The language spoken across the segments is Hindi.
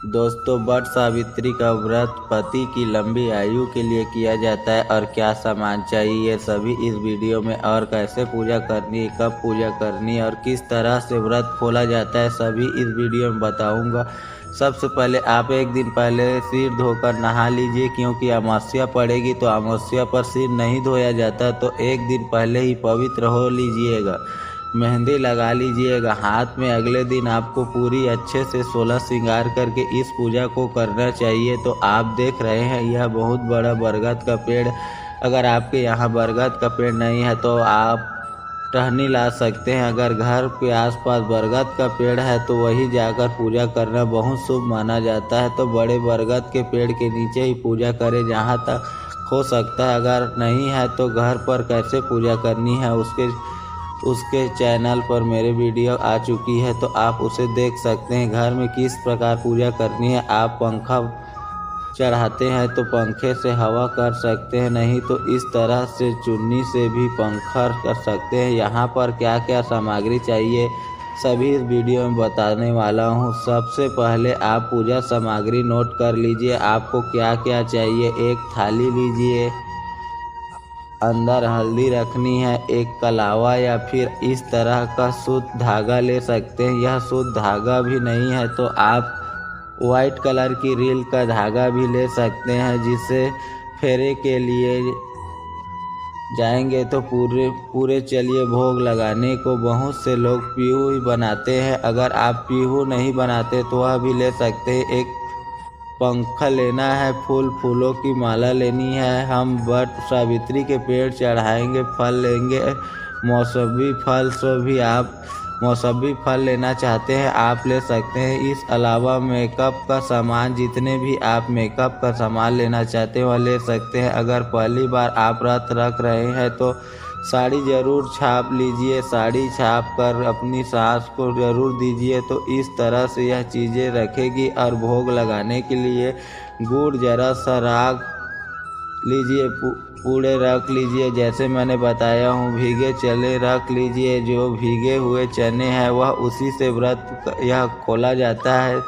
दोस्तों, वट सावित्री का व्रत पति की लंबी आयु के लिए किया जाता है और क्या सामान चाहिए ये सभी इस वीडियो में, और कैसे पूजा करनी, कब पूजा करनी और किस तरह से व्रत खोला जाता है सभी इस वीडियो में बताऊंगा। सबसे पहले आप एक दिन पहले सिर धोकर नहा लीजिए, क्योंकि अमावस्या पड़ेगी तो अमावस्या पर सिर नहीं धोया जाता, तो एक दिन पहले ही पवित्र हो लीजिएगा। मेहंदी लगा लीजिएगा हाथ में। अगले दिन आपको पूरी अच्छे से 16 श्रृंगार करके इस पूजा को करना चाहिए। तो आप देख रहे हैं यह बहुत बड़ा बरगद का पेड़। अगर आपके यहाँ बरगद का पेड़ नहीं है तो आप टहनी ला सकते हैं। अगर घर के आसपास बरगद का पेड़ है तो वही जाकर पूजा करना बहुत शुभ माना जाता है। तो बड़े बरगद के पेड़ के नीचे ही पूजा करें जहाँ तक हो सकता है। अगर नहीं है तो घर पर कैसे पूजा करनी है उसके चैनल पर मेरे वीडियो आ चुकी है, तो आप उसे देख सकते हैं। घर में किस प्रकार पूजा करनी है, आप पंखा चढ़ाते हैं तो पंखे से हवा कर सकते हैं, नहीं तो इस तरह से चुन्नी से भी पंखा कर सकते हैं। यहाँ पर क्या क्या सामग्री चाहिए सभी इस वीडियो में बताने वाला हूँ। सबसे पहले आप पूजा सामग्री नोट कर लीजिए, आपको क्या क्या चाहिए। एक थाली लीजिए, अंदर हल्दी रखनी है, एक कलावा या फिर इस तरह का शुद्ध धागा ले सकते हैं। यह शुद्ध धागा भी नहीं है तो आप वाइट कलर की रील का धागा भी ले सकते हैं, जिसे फेरे के लिए जाएंगे तो पूरे चलिए भोग लगाने को। बहुत से लोग पीहू ही बनाते हैं, अगर आप पीहू नहीं बनाते तो वह भी ले सकते हैं। एक पंखा लेना है, फूलों की माला लेनी है। हम वट सावित्री के पेड़ चढ़ाएंगे, फल लेंगे मौसमी फल। सो भी आप मौसमी फल लेना चाहते हैं आप ले सकते हैं। इस अलावा मेकअप का सामान, जितने भी आप मेकअप का सामान लेना चाहते हैं वह ले सकते हैं। अगर पहली बार आप व्रत रख रहे हैं तो साड़ी ज़रूर छाप लीजिए, साड़ी छाप कर अपनी सास को ज़रूर दीजिए, तो इस तरह से यह चीज़ें रखेगी। और भोग लगाने के लिए गुड़ जरा सा राख लीजिए, पूरे रख लीजिए जैसे मैंने बताया हूँ। भीगे चने रख लीजिए, जो भीगे हुए चने हैं वह उसी से व्रत यह खोला जाता है,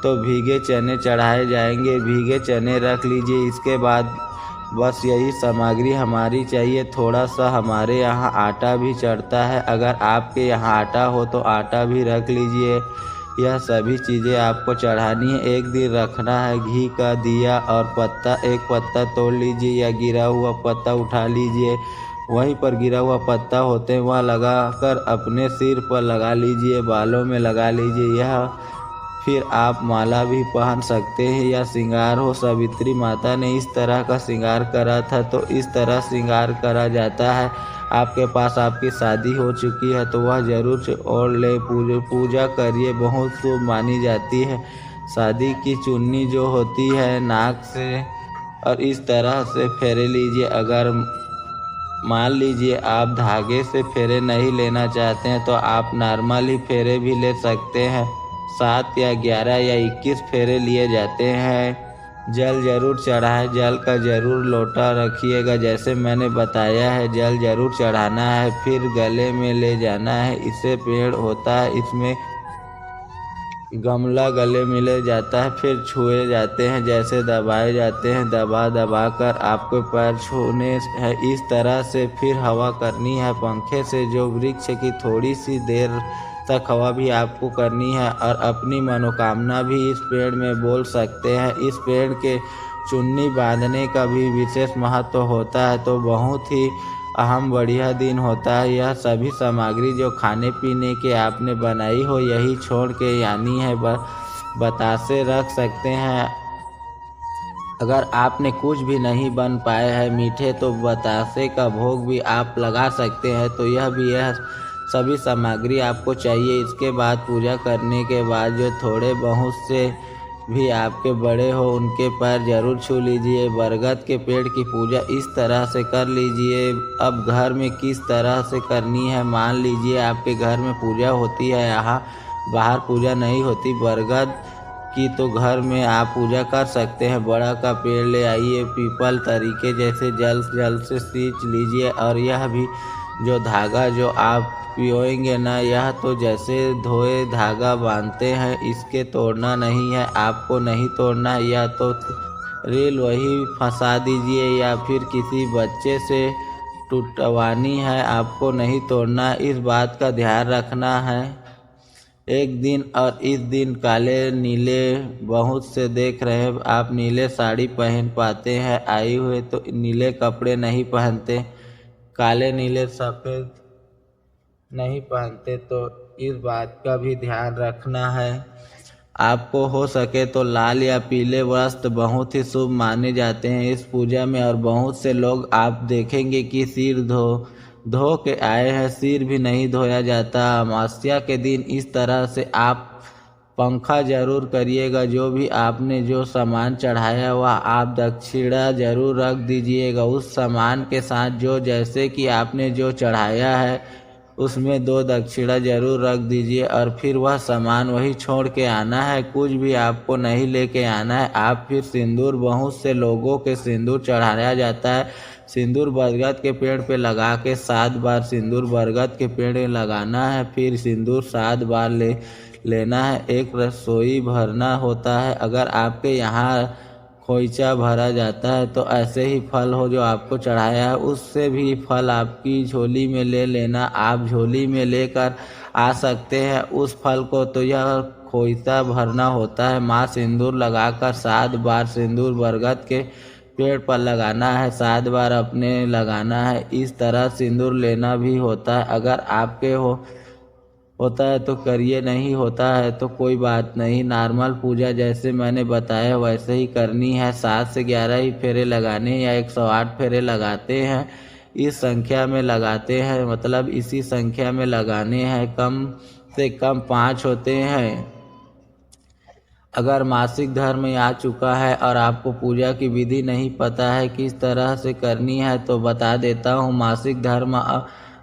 तो भीगे चने चढ़ाए जाएंगे। भीगे चने रख लीजिए। इसके बाद बस यही सामग्री हमारी चाहिए। थोड़ा सा हमारे यहाँ आटा भी चढ़ता है, अगर आपके यहाँ आटा हो तो आटा भी रख लीजिए। यह सभी चीज़ें आपको चढ़ानी है। एक दिन रखना है घी का दिया और पत्ता, एक पत्ता तोड़ लीजिए या गिरा हुआ पत्ता उठा लीजिए। वहीं पर गिरा हुआ पत्ता होते हैं वह लगा कर अपने सिर पर लगा लीजिए, बालों में लगा लीजिए। यह फिर आप माला भी पहन सकते हैं या श्रृंगार हो। सावित्री माता ने इस तरह का श्रृंगार करा था, तो इस तरह श्रृंगार करा जाता है। आपके पास आपकी शादी हो चुकी है तो वह जरूर से और ले पूजा करिए, बहुत शुभ मानी जाती है। शादी की चुन्नी जो होती है नाक से और इस तरह से फेरे लीजिए। अगर मान लीजिए आप धागे से फेरे नहीं लेना चाहते हैं तो आप नॉर्मल ही फेरे भी ले सकते हैं। 7 या 11 या 21 फेरे लिए जाते हैं। जल जरूर चढ़ाए, जल का जरूर लोटा रखिएगा जैसे मैंने बताया है। जल जरूर चढ़ाना है, फिर गले में ले जाना है। इससे पेड़ होता है, इसमें गमला गले में ले जाता है, फिर छुए जाते हैं जैसे दबाए जाते हैं। दबा कर आपको पैर छूने है इस तरह से। फिर हवा करनी है पंखे से, जो वृक्ष की थोड़ी सी देर तक हवा भी आपको करनी है। और अपनी मनोकामना भी इस पेड़ में बोल सकते हैं। इस पेड़ के चुन्नी बांधने का भी विशेष महत्व होता है, तो बहुत ही अहम बढ़िया दिन होता है। यह सभी सामग्री जो खाने पीने के आपने बनाई हो यही छोड़ के यानी है बतासे रख सकते हैं। अगर आपने कुछ भी नहीं बन पाए हैं मीठे तो बतासे का भोग भी आप लगा सकते हैं। तो यह सभी सामग्री आपको चाहिए। इसके बाद पूजा करने के बाद जो थोड़े बहुत से भी आपके बड़े हो उनके पैर जरूर छू लीजिए। बरगद के पेड़ की पूजा इस तरह से कर लीजिए। अब घर में किस तरह से करनी है, मान लीजिए आपके घर में पूजा होती है, यहाँ बाहर पूजा नहीं होती बरगद की, तो घर में आप पूजा कर सकते हैं। बड़ा का पेड़ ले आइए, पीपल तरीके जैसे जल से सींच लीजिए और यह भी जो धागा जो आप पियोएंगे ना, यह तो जैसे धोए धागा बांधते हैं, इसके तोड़ना नहीं है, आपको नहीं तोड़ना है। या तो रील वही फंसा दीजिए या फिर किसी बच्चे से टुटवानी है, आपको नहीं तोड़ना। इस बात का ध्यान रखना है। एक दिन और इस दिन काले नीले बहुत से देख रहे हैं, आप नीले साड़ी पहन पाते हैं आई हुए, तो नीले कपड़े नहीं पहनते, काले नीले सफ़ेद नहीं पहनते, तो इस बात का भी ध्यान रखना है। आपको हो सके तो लाल या पीले वस्त्र बहुत ही शुभ माने जाते हैं इस पूजा में। और बहुत से लोग आप देखेंगे कि सिर धो के आए हैं, सिर भी नहीं धोया जाता। अमावस्या के दिन इस तरह से आप पंखा जरूर करिएगा। जो भी आपने जो सामान चढ़ाया हुआ आप दक्षिणा जरूर रख दीजिएगा उस सामान के साथ। जो जैसे कि आपने जो चढ़ाया है उसमें 2 दक्षिणा जरूर रख दीजिए और फिर वह सामान वही छोड़ के आना है, कुछ भी आपको नहीं लेके आना है। आप फिर सिंदूर, बहुत से लोगों के सिंदूर चढ़ाया जाता है, सिंदूर बरगद के पेड़ पे लगा के 7 बार सिंदूर बरगद के पेड़ में लगाना है, फिर सिंदूर 7 बार लेना है। एक रसोई भरना होता है। अगर आपके यहाँ खोइचा भरा जाता है तो ऐसे ही फल हो जो आपको चढ़ाया है, उससे भी फल आपकी झोली में ले लेना। आप झोली में लेकर आ सकते हैं उस फल को। तो यह खोइचा भरना होता है। माँ सिंदूर लगाकर 7 बार सिंदूर बरगद के पेड़ पर लगाना है, 7 बार अपने लगाना है। इस तरह सिंदूर लेना भी होता है। अगर आपके होता है तो करिए, नहीं होता है तो कोई बात नहीं। नॉर्मल पूजा जैसे मैंने बताया वैसे ही करनी है। 7 से 11 ही फेरे लगाने या 108 फेरे लगाते हैं, इस संख्या में लगाते हैं, मतलब इसी संख्या में लगाने हैं। कम से कम 5 होते हैं। अगर मासिक धर्म आ चुका है और आपको पूजा की विधि नहीं पता है किस तरह से करनी है तो बता देता हूँ। मासिक धर्म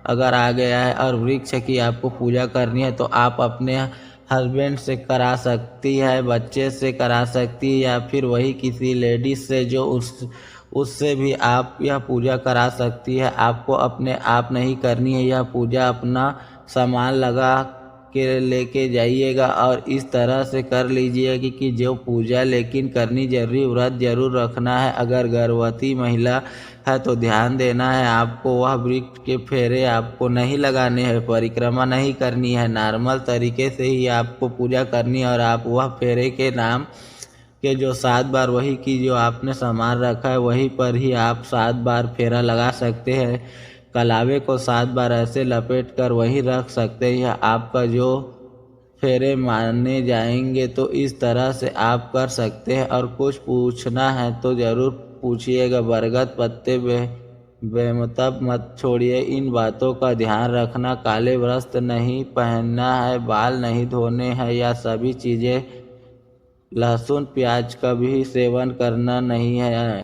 अगर आ गया है और वृक्ष की आपको पूजा करनी है तो आप अपने हस्बैंड से करा सकती है, बच्चे से करा सकती है, या फिर वही किसी लेडीज से जो उससे भी आप यह पूजा करा सकती है। आपको अपने आप नहीं करनी है यह पूजा, अपना सामान लगा के लेके जाइएगा और इस तरह से कर लीजिएगा कि जो पूजा लेकिन करनी जरूरी, व्रत जरूर रखना है। अगर गर्भवती महिला है तो ध्यान देना है, आपको वह वृक्ष के फेरे आपको नहीं लगाने हैं, परिक्रमा नहीं करनी है, नॉर्मल तरीके से ही आपको पूजा करनी है। और आप वह फेरे के नाम के जो 7 बार वही की जो आपने सामान रखा है वहीं पर ही आप 7 बार फेरा लगा सकते हैं। कलावे को 7 बार ऐसे लपेट कर वहीं रख सकते हैं। आपका जो फेरे माने जाएंगे तो इस तरह से आप कर सकते हैं। और कुछ पूछना है तो ज़रूर पूछिएगा। बरगद पत्ते बेमतलब मत छोड़िए, इन बातों का ध्यान रखना। काले वस्त्र नहीं पहनना है, बाल नहीं धोने हैं, या सभी चीज़ें लहसुन प्याज का भी सेवन करना नहीं है।